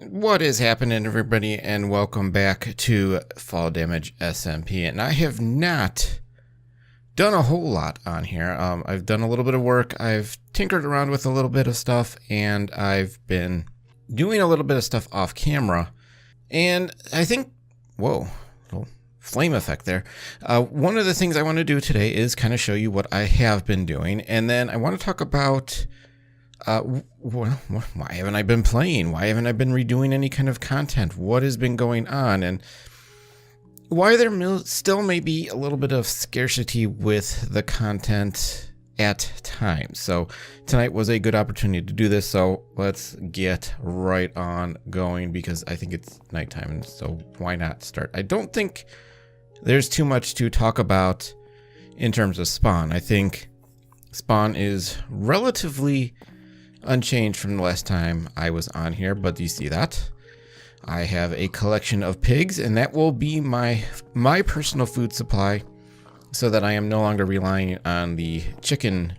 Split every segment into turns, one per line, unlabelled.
What is happening, everybody, and welcome back to Fall Damage SMP. And I have not done a whole lot on here. I've done a little bit of work. I've tinkered around with a little bit of stuff, and I've been doing a little bit of stuff off camera. And I think, whoa, little flame effect there. One of the things I want to do today is kind of show you what I have been doing, and then I want to talk about why haven't I been playing? Why haven't I been redoing any kind of content? What has been going on? And why there still may be a little bit of scarcity with the content at times. So tonight was a good opportunity to do this. So let's get right on going because I think it's nighttime. And so why not start? I don't think there's too much to talk about in terms of spawn. I think spawn is relatively unchanged from the last time I was on here, but do you see that? I have a collection of pigs, and that will be my personal food supply, so that I am no longer relying on the chicken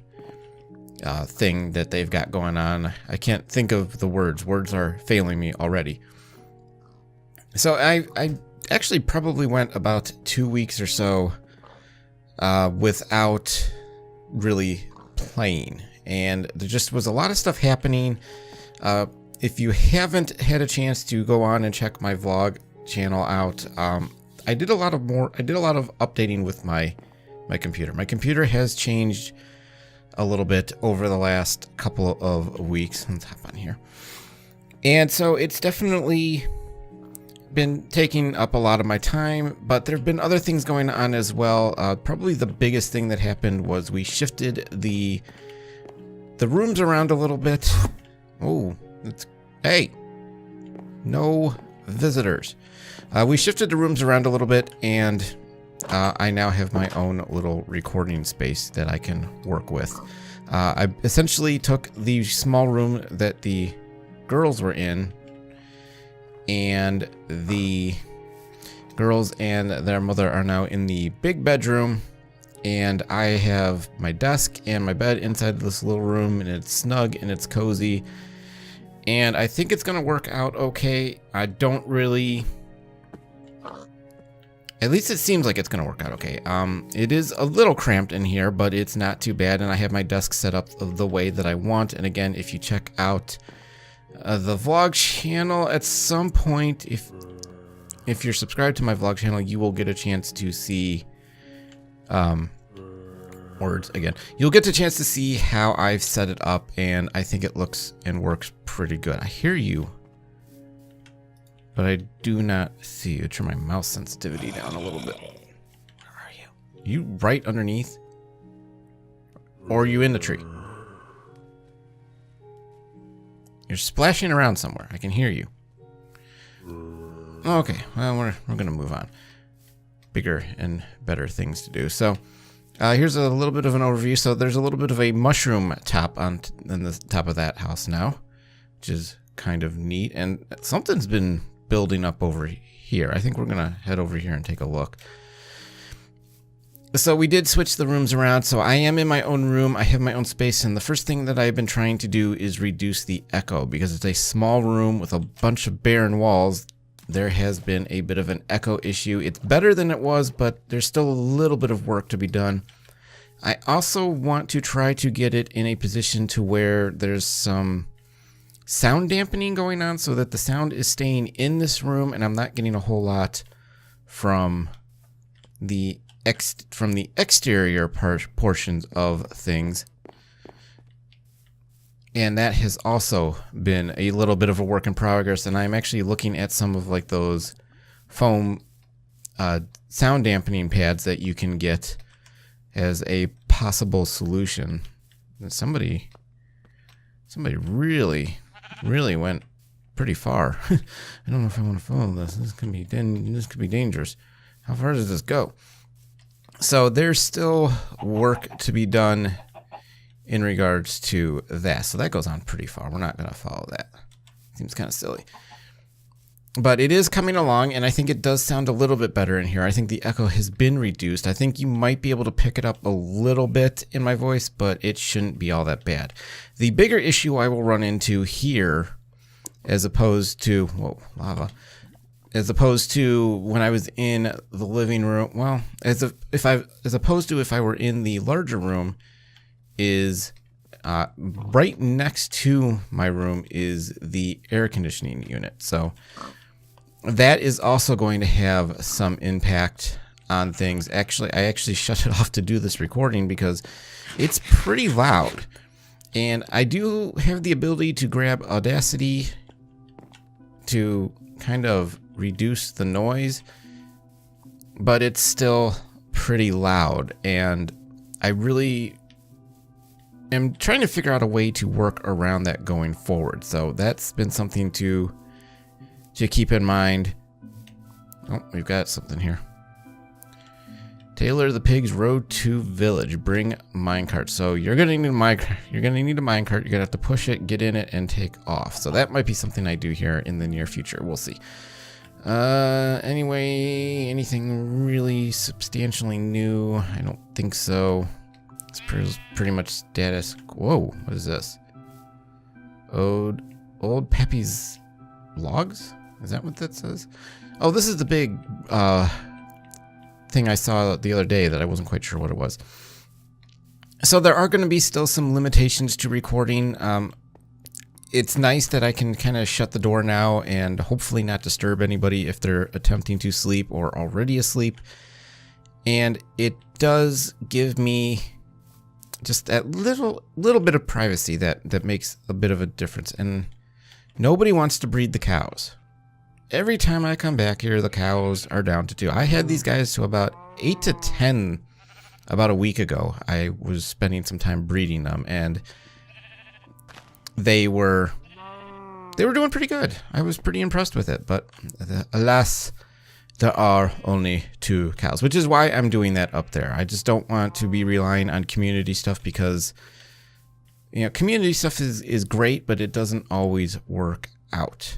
thing that they've got going on. I can't think of the words. Words are failing me already. So I actually probably went about 2 weeks or so without really playing. And there just was a lot of stuff happening. If you haven't had a chance to go on and check my vlog channel out, I did a lot of updating with my computer. My computer has changed a little bit over the last couple of weeks. Let's hop on here. And so it's definitely been taking up a lot of my time, but there have been other things going on as well. Probably the biggest thing that happened was we shifted the rooms around a little bit. Oh, hey, no visitors. We shifted the rooms around a little bit, and I now have my own little recording space that I can work with. I essentially took the small room that the girls were in, and the girls and their mother are now in the big bedroom. And I have my desk and my bed inside this little room, and it's snug and it's cozy. And I think it's going to work out okay. I don't really... At least it seems like it's going to work out okay. It is a little cramped in here, but it's not too bad. And I have my desk set up the way that I want. And again, if you check out the vlog channel at some point, if you're subscribed to my vlog channel, you will get a chance to see... words again. You'll get a chance to see how I've set it up, and I think it looks and works pretty good. I hear you, but I do not see you. Turn my mouse sensitivity down a little bit. Where are you? You right underneath? Or are you in the tree? You're splashing around somewhere. I can hear you. Okay, well, we're gonna move on. Bigger and better things to do. So here's a little bit of an overview. So there's a little bit of a mushroom top on the top of that house now, which is kind of neat. And something's been building up over here. I think we're gonna head over here and take a look. So we did switch the rooms around. So I am in my own room. I have my own space. And the first thing that I've been trying to do is reduce the echo, because it's a small room with a bunch of barren walls. There has been a bit of an echo issue. It's better than it was, but there's still a little bit of work to be done. I also want to try to get it in a position to where there's some sound dampening going on, so that the sound is staying in this room and I'm not getting a whole lot from the exterior portions of things. And that has also been a little bit of a work in progress, and I'm actually looking at some of like those foam sound dampening pads that you can get as a possible solution. Somebody really went pretty far. I don't know if I want to follow this. This could be dangerous. How far does this go? So there's still work to be done in regards to that. So that goes on pretty far. We're not going to follow that. Seems kind of silly. But it is coming along, and I think it does sound a little bit better in here. I think the echo has been reduced. I think you might be able to pick it up a little bit in my voice, but it shouldn't be all that bad. The bigger issue I will run into here as opposed to, whoa, lava, as opposed to when I was in the living room. Well, as opposed to if I were in the larger room, is right next to my room is the air conditioning unit. So that is also going to have some impact on things. Actually, I actually shut it off to do this recording because it's pretty loud. And I do have the ability to grab Audacity to kind of reduce the noise, but it's still pretty loud. And I really am trying to figure out a way to work around that going forward. So that's been something to keep in mind. Oh, we've got something here. Taylor the Pig's Road to Village. Bring minecart. So you're gonna need a minecart. You're gonna need a minecart. You're gonna have to push it, get in it, and take off. So that might be something I do here in the near future. We'll see. Anyway, anything really substantially new? I don't think so. It's pretty much status. Whoa, what is this? Old Peppy's logs? Is that what that says? Oh, this is the big thing I saw the other day that I wasn't quite sure what it was. So there are going to be still some limitations to recording. It's nice that I can kind of shut the door now and hopefully not disturb anybody if they're attempting to sleep or already asleep. And it does give me just that little bit of privacy that makes a bit of a difference. And nobody wants to breed the cows. Every time I come back here, the cows are down to 2. I had these guys to about 8 to 10 about a week ago. I was spending some time breeding them, and they were doing pretty good. I was pretty impressed with it, but alas, there are only 2 cows, which is why I'm doing that up there. I just don't want to be relying on community stuff because, you know, community stuff is great, but it doesn't always work out.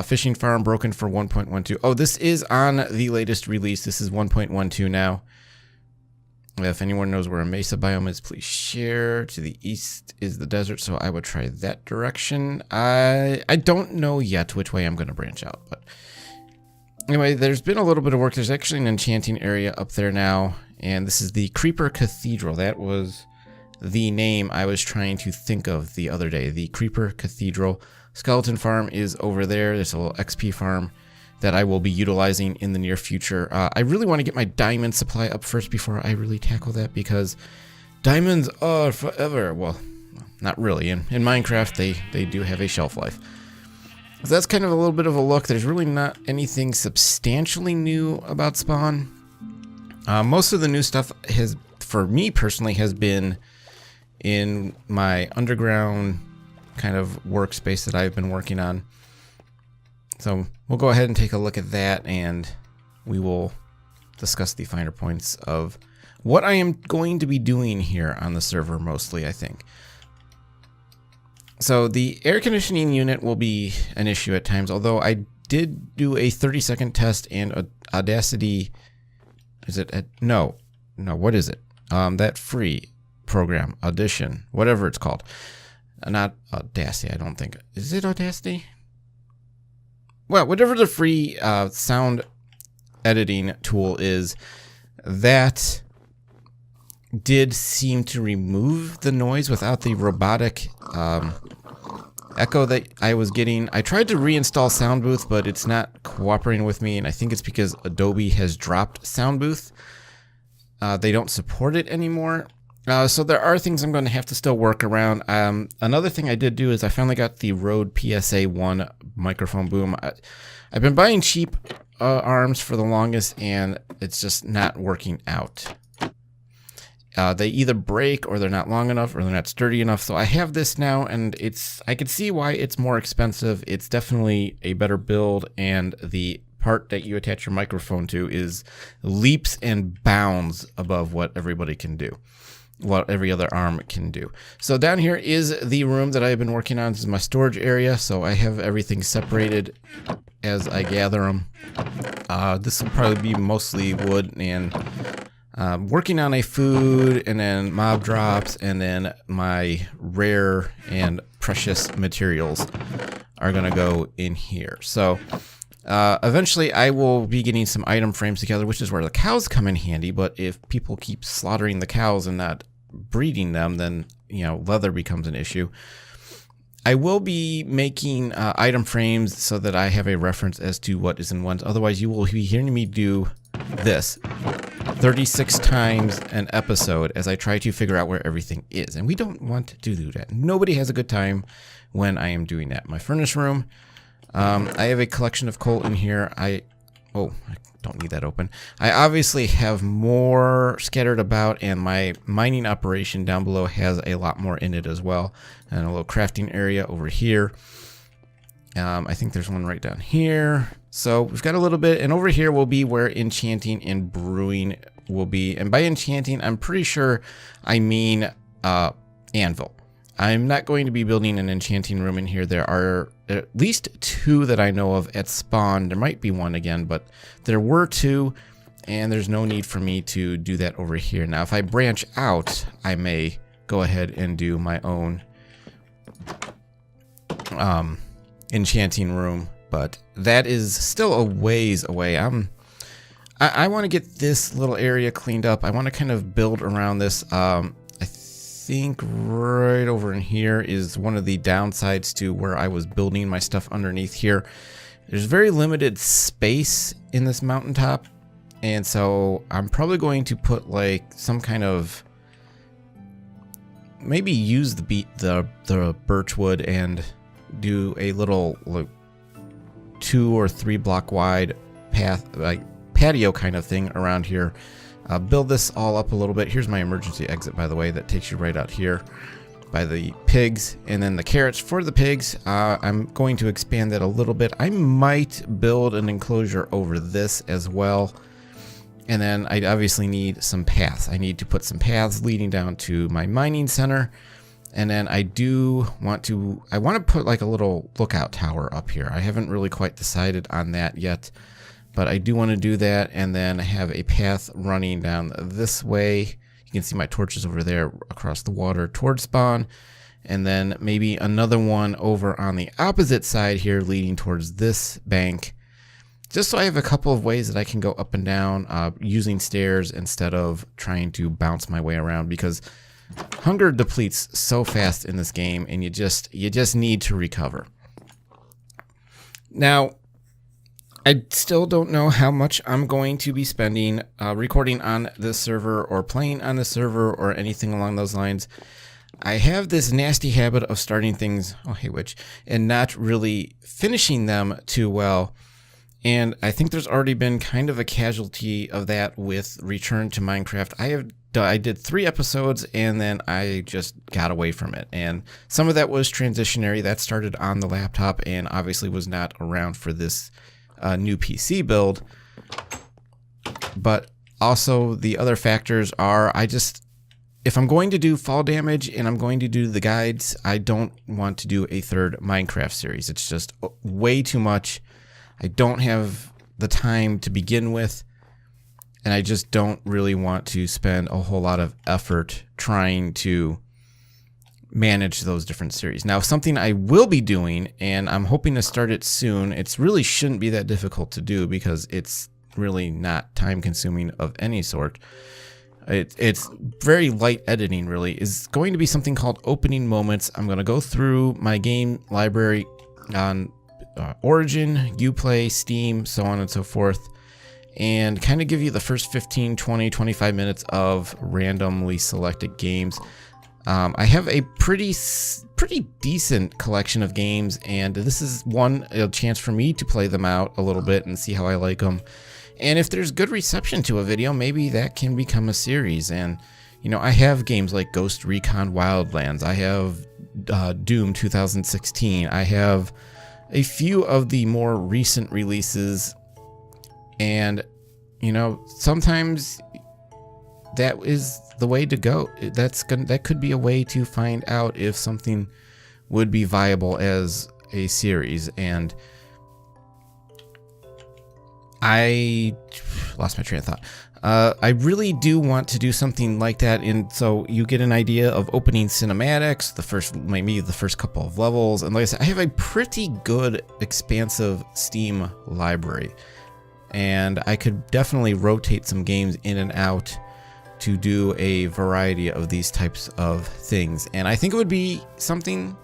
Fishing farm broken for 1.12. Oh, this is on the latest release. This is 1.12 now. If anyone knows where a mesa biome is, please share. To the east is the desert, so I would try that direction. I don't know yet which way I'm going to branch out, but anyway, there's been a little bit of work. There's actually an enchanting area up there now, and this is the Creeper Cathedral. That was the name I was trying to think of the other day. The Creeper Cathedral. Skeleton farm is over there. There's a little XP farm that I will be utilizing in the near future. I really want to get my diamond supply up first before I really tackle that, because diamonds are forever. Well, not really. In Minecraft, they do have a shelf life. So that's kind of a little bit of a look. There's really not anything substantially new about Spawn. Most of the new stuff has, for me personally, has been in my underground kind of workspace that I've been working on. So we'll go ahead and take a look at that, and we will discuss the finer points of what I am going to be doing here on the server mostly, I think. So the air conditioning unit will be an issue at times, although I did do a 30-second test and Audacity, is it, no, what is it? That free program, Audition, whatever it's called. Not Audacity, I don't think. Is it Audacity? Well, whatever the free sound editing tool is, that did seem to remove the noise without the robotic echo that I was getting. I tried to reinstall Sound Booth, but it's not cooperating with me, and I think it's because Adobe has dropped Sound Booth. They don't support it anymore. So there are things I'm going to have to still work around. Another thing I did do is I finally got the Rode PSA-1 microphone boom. I've been buying cheap arms for the longest, and it's just not working out. They either break, or they're not long enough, or they're not sturdy enough. So I have this now, and I can see why it's more expensive. It's definitely a better build, and the part that you attach your microphone to is leaps and bounds above what everybody can do. What every other arm can do. So down here is the room that I've been working on. This is my storage area, so I have everything separated as I gather them. This will probably be mostly wood, and working on a food, and then mob drops, and then my rare and precious materials are going to go in here. So eventually I will be getting some item frames together, which is where the cows come in handy. But if people keep slaughtering the cows and not breeding them, then, you know, leather becomes an issue. I will be making item frames so that I have a reference as to what is in ones. Otherwise, you will be hearing me do this 36 times an episode as I try to figure out where everything is. And we don't want to do that. Nobody has a good time when I am doing that. My furnace room, I have a collection of coal in here. I don't need that open. I obviously have more scattered about, and my mining operation down below has a lot more in it as well. And a little crafting area over here. I think there's one right down here. So we've got a little bit, and over here will be where enchanting and brewing will be. And by enchanting, I'm pretty sure I mean anvil. I'm not going to be building an enchanting room in here. There are at least 2 that I know of at spawn. There might be one again, but there were 2, and there's no need for me to do that over here. Now, if I branch out, I may go ahead and do my own enchanting room, but that is still a ways away. I want to get this little area cleaned up. I want to kind of build around this. I think right over in here is one of the downsides to where I was building my stuff underneath here. There's very limited space in this mountaintop, and so I'm probably going to put like some kind of, maybe use the birch wood and do a little like 2 or 3 block wide path, like patio kind of thing around here. Build this all up a little bit. Here's my emergency exit, by the way, that takes you right out here by the pigs, and then the carrots for the pigs. I'm going to expand that a little bit. I might build an enclosure over this as well. And then I obviously need some paths. I need to put some paths leading down to my mining center. And then I want to put like a little lookout tower up here. I haven't really quite decided on that yet, but I do want to do that. And then I have a path running down this way. You can see my torches over there across the water towards spawn. And then maybe another one over on the opposite side here leading towards this bank. Just so I have a couple of ways that I can go up and down using stairs instead of trying to bounce my way around, because hunger depletes so fast in this game, and you just need to recover. Now, I still don't know how much I'm going to be spending recording on this server or playing on this server or anything along those lines. I have this nasty habit of starting things, oh hey witch, and not really finishing them too well. And I think there's already been kind of a casualty of that with Return to Minecraft. I did 3 episodes and then I just got away from it. And some of that was transitionary. That started on the laptop and obviously was not around for this new PC build. But also the other factors are, if I'm going to do fall damage and I'm going to do the guides, I don't want to do a 3rd Minecraft series. It's just way too much. I don't have the time to begin with, and I just don't really want to spend a whole lot of effort trying to manage those different series. Now, something I will be doing, and I'm hoping to start it soon, it really shouldn't be that difficult to do because it's really not time consuming of any sort. It's very light editing, really, is going to be something called opening moments. I'm going to go through my game library on Origin, Uplay, Steam, so on and so forth, and kind of give you the first 15, 20, 25 minutes of randomly selected games. I have a pretty decent collection of games, and this is a chance for me to play them out a little bit and see how I like them. And if there's good reception to a video, maybe that can become a series. And, you know, I have games like Ghost Recon Wildlands. I have Doom 2016. I have a few of the more recent releases, and you know, sometimes that is the way to go. That could be a way to find out if something would be viable as a series. And lost my train of thought. I really do want to do something like that, and so you get an idea of opening cinematics, maybe the first couple of levels, and like I said, I have a pretty good expansive Steam library, and I could definitely rotate some games in and out to do a variety of these types of things, and I think it would be something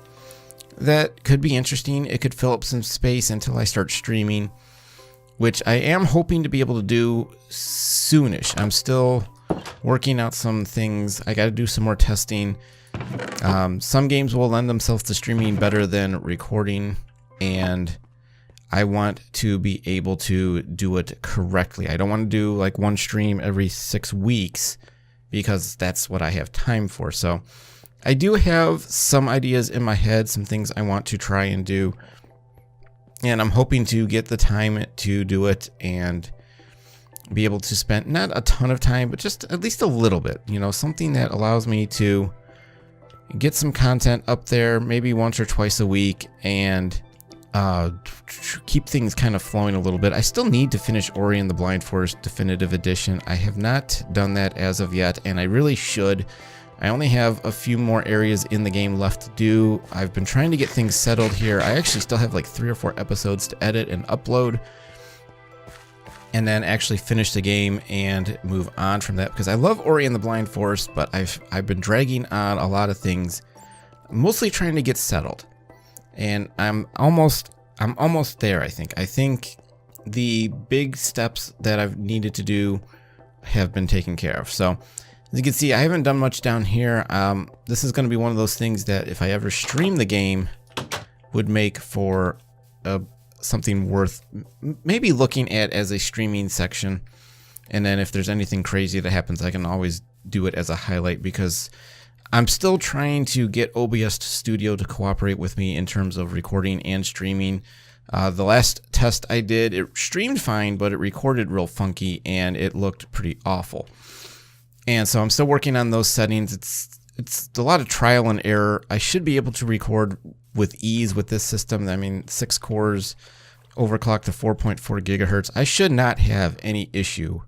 that could be interesting. It could fill up some space until I start streaming, which I am hoping to be able to do soonish. I'm still working out some things. I got to do some more testing. Some games will lend themselves to streaming better than recording, and I want to be able to do it correctly. I don't want to do like one stream every 6 weeks because that's what I have time for. So I do have some ideas in my head, some things I want to try and do. And I'm hoping to get the time to do it and be able to spend not a ton of time, but just at least a little bit, you know, something that allows me to get some content up there, maybe once or twice a week, and keep things kind of flowing a little bit. I still need to finish Ori and the Blind Forest Definitive Edition. I have not done that as of yet, and I really should. I only have a few more areas in the game left to do. I've been trying to get things settled here. I actually still have like 3 or 4 episodes to edit and upload, and then actually finish the game and move on from that, because I love Ori and the Blind Forest, but I've been dragging on a lot of things, mostly trying to get settled. And I'm almost there, I think. I think the big steps that I've needed to do have been taken care of. So as you can see, I haven't done much down here. This is going to be one of those things that if I ever stream the game would make for something worth maybe looking at as a streaming section. And then if there's anything crazy that happens, I can always do it as a highlight, because I'm still trying to get OBS Studio to cooperate with me in terms of recording and streaming. The last test I did, it streamed fine, but it recorded real funky and it looked pretty awful. And so I'm still working on those settings. It's a lot of trial and error. I should be able to record with ease with this system. I mean, 6 cores, overclocked to 4.4 gigahertz. I should not have any issue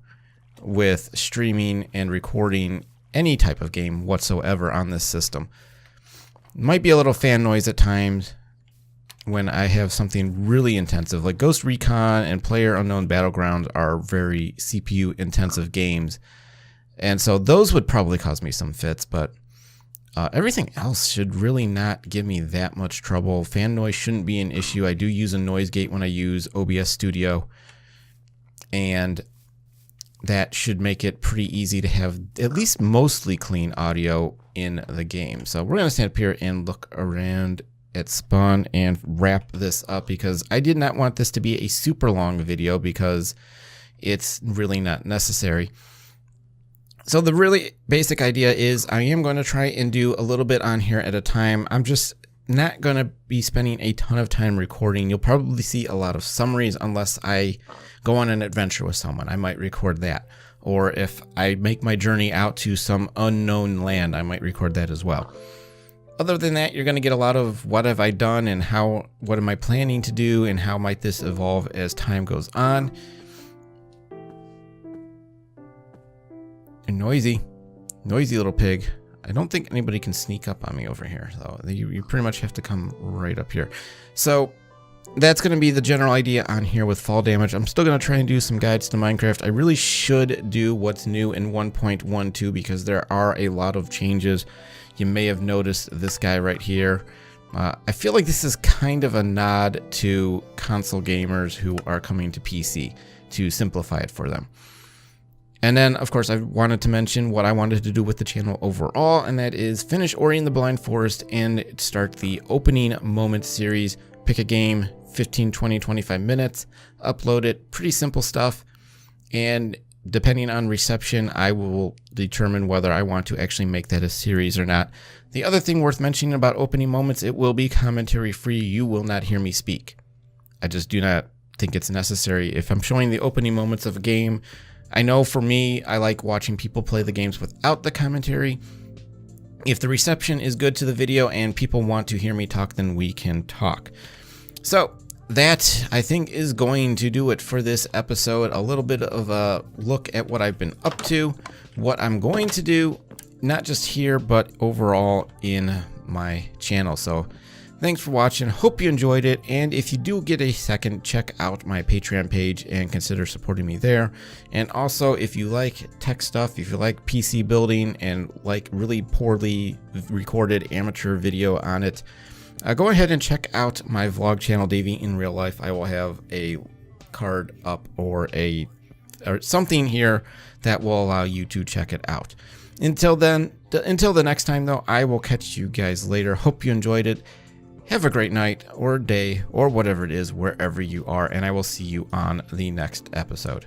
with streaming and recording any type of game whatsoever on this system. Might be a little fan noise at times when I have something really intensive, like Ghost Recon and PlayerUnknown Battlegrounds are very CPU intensive games. And so those would probably cause me some fits, but everything else should really not give me that much trouble. Fan noise shouldn't be an issue. I do use a noise gate when I use OBS Studio, and that should make it pretty easy to have at least mostly clean audio in the game. So we're going to stand up here and look around at spawn and wrap this up, because I did not want this to be a super long video because it's really not necessary. So the really basic idea is I am going to try and do a little bit on here at a time. I'm just not going to be spending a ton of time recording. You'll probably see a lot of summaries unless I go on an adventure with someone. I might record that. Or if I make my journey out to some unknown land, I might record that as well. Other than that, you're going to get a lot of what have I done and what am I planning to do and how might this evolve as time goes on. You're noisy little pig. I don't think anybody can sneak up on me over here, though. You pretty much have to come right up here. So that's going to be the general idea on here with fall damage. I'm still going to try and do some guides to Minecraft. I really should do what's new in 1.12 because there are a lot of changes. You may have noticed this guy right here. I feel like this is kind of a nod to console gamers who are coming to PC to simplify it for them. And then, of course, I wanted to mention what I wanted to do with the channel overall, and that is finish Ori and the Blind Forest and start the opening moment series. Pick a game, 15, 20, 25 minutes, upload it, pretty simple stuff. And depending on reception, I will determine whether I want to actually make that a series or not. The other thing worth mentioning about opening moments, it will be commentary free. You will not hear me speak. I just do not think it's necessary. If I'm showing the opening moments of a game, I know for me, I like watching people play the games without the commentary. If the reception is good to the video and people want to hear me talk, then we can talk. So that, I think, is going to do it for this episode. A little bit of a look at what I've been up to, what I'm going to do, not just here, but overall in my channel. So thanks for watching. Hope you enjoyed it. And if you do get a second, check out my Patreon page and consider supporting me there. And also, if you like tech stuff, if you like PC building and like really poorly recorded amateur video on it, go ahead and check out my vlog channel, Davey in Real Life. I will have a card up or something here that will allow you to check it out. Until then, until the next time though, I will catch you guys later. Hope you enjoyed it. Have a great night or day or whatever it is, wherever you are, and I will see you on the next episode.